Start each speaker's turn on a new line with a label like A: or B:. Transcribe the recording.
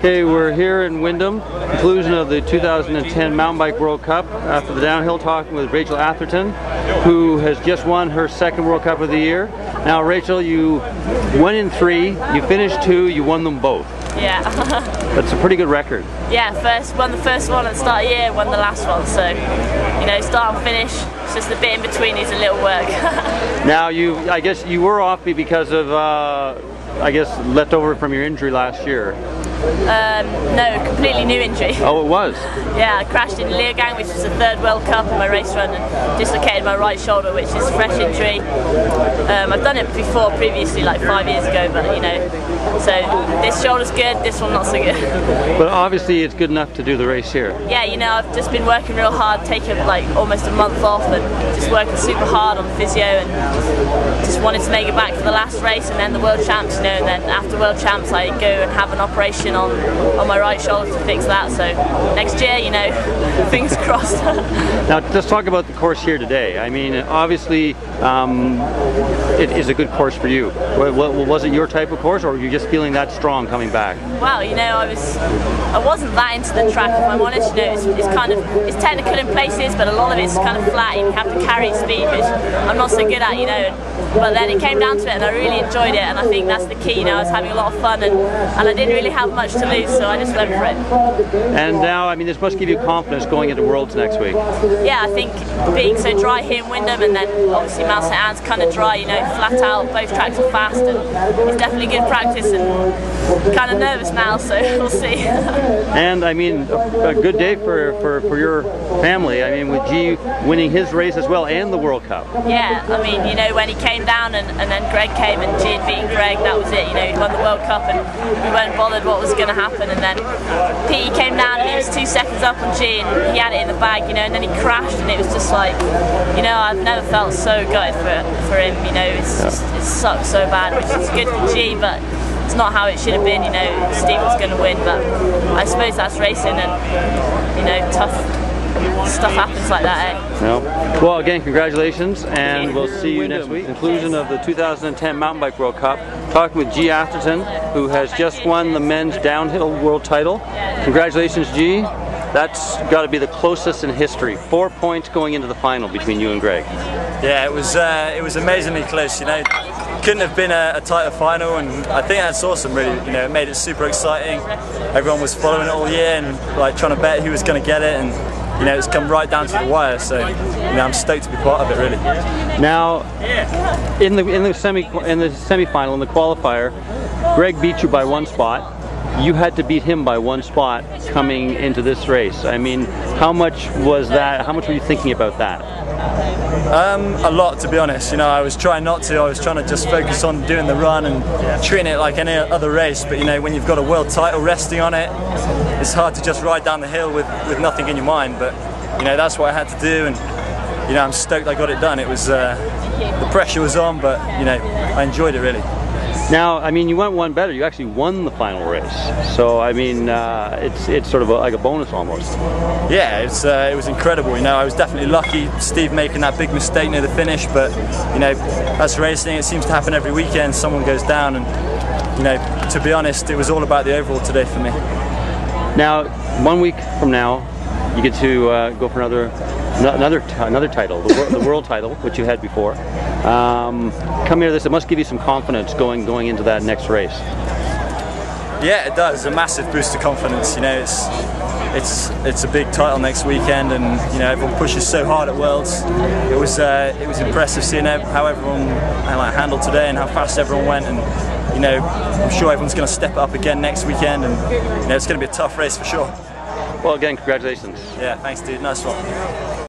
A: Okay, we're here in Windham, conclusion of the 2010 Mountain Bike World Cup after the downhill, talking with Rachel Atherton, who has just won her second World Cup of the year. Now Rachel, you went in 3, you finished 2, you won them both.
B: Yeah.
A: That's a pretty good record.
B: Yeah, won the first one at the start of the year, won the last one, so, you know, start and finish, it's just the bit in between needs a little work.
A: Now I guess you were off because of, I guess, leftover from your injury last year.
B: No, completely new injury.
A: Oh, it was?
B: Yeah, I crashed in Leogang, which was the 3rd World Cup in my race run, and dislocated my right shoulder, which is a fresh injury. I've done it previously, like 5 years ago, but you know, so this shoulder's good, this one not so good.
A: But obviously it's good enough to do the race here.
B: Yeah, you know, I've just been working real hard, taking like almost a month off and just working super hard on physio, and just wanted to make it back for the last race and then the World Champs, you know, and then after World Champs I go and have an operation on my right shoulder to fix that, so next year, you know, fingers crossed.
A: Now let's talk about the course here today. I mean, obviously it is a good course for you. Was it your type of course, or were you just feeling that strong coming back?
B: Well, you know, I wasn't that into the track, if I'm honest. You know, it's technical in places, but a lot of it's kind of flat and you have to carry speed, which I'm not so good at, you know. But then it came down to it and I really enjoyed it, and I think that's the key. You know, I was having a lot of fun and I didn't really have much to lose, so I just went for it.
A: And now, I mean, this must give you confidence going into Worlds next week.
B: Yeah, I think being so dry here in Windham, and then obviously Mount St Anne's kind of dry, you know, flat out, both tracks are fast, and it's definitely good practice, and kind of nervous now, so we'll see.
A: And I mean, a good day for your family. I mean, with Gee winning his race as well and the World Cup.
B: Yeah, I mean, you know, when he came down and then Greg came and Gee had beaten Greg, that was it. You know, he won the World Cup and we weren't bothered what was going to happen. And then Pete came down and he was 2 seconds up on Gee and he had it in the bag, you know, and then he crashed, and it was just like, you know, I've never felt so gutted for him. You know, it sucks so bad, which is good for Gee, but it's not how it should have been. You know, Steve was going to win, but I suppose that's racing, and you know, tough stuff happens like that, eh?
A: No. Well, again, congratulations, and we'll see you next week. Conclusion of the 2010 Mountain Bike World Cup. Talking with Gee Atherton, who has just won the men's downhill world title. Congratulations, Gee. That's got to be the closest in history. 4 points going into the final between you and Greg.
C: Yeah, it was amazingly close. You know, couldn't have been a tighter final, and I think that's awesome. Really, you know, it made it super exciting. Everyone was following it all year and like trying to bet who was going to get it, and you know, it's come right down to the wire. So, you know, I'm stoked to be part of it, really.
A: Now, in the semi-final, in the qualifier, Greg beat you by 1 spot. You had to beat him by 1 spot coming into this race. I mean, how much was that? How much were you thinking about that?
C: A lot, to be honest. You know, I was trying not to. I was trying to just focus on doing the run and treating it like any other race. But you know, when you've got a world title resting on it, it's hard to just ride down the hill with nothing in your mind. But you know, that's what I had to do, and you know, I'm stoked I got it done. It was the pressure was on, but you know, I enjoyed it really.
A: Now, I mean, you went one better. You actually won the final race. So, I mean, it's sort of like a bonus almost.
C: Yeah, it was incredible. You know, I was definitely lucky. Steve making that big mistake near the finish, but you know, that's racing. It seems to happen every weekend. Someone goes down, and you know, to be honest, it was all about the overall today for me. Now,
A: 1 week from now, you get to go for another title, the world title, which you had before. Come here, it must give you some confidence going into that next race.
C: Yeah, it does. A massive boost of confidence. You know, it's a big title next weekend, and you know, everyone pushes so hard at Worlds. It was impressive seeing how everyone handled today and how fast everyone went, and you know, I'm sure everyone's going to step it up again next weekend, and you know, it's going to be a tough race for sure.
A: Well, again, congratulations.
C: Yeah, thanks, dude. Nice one.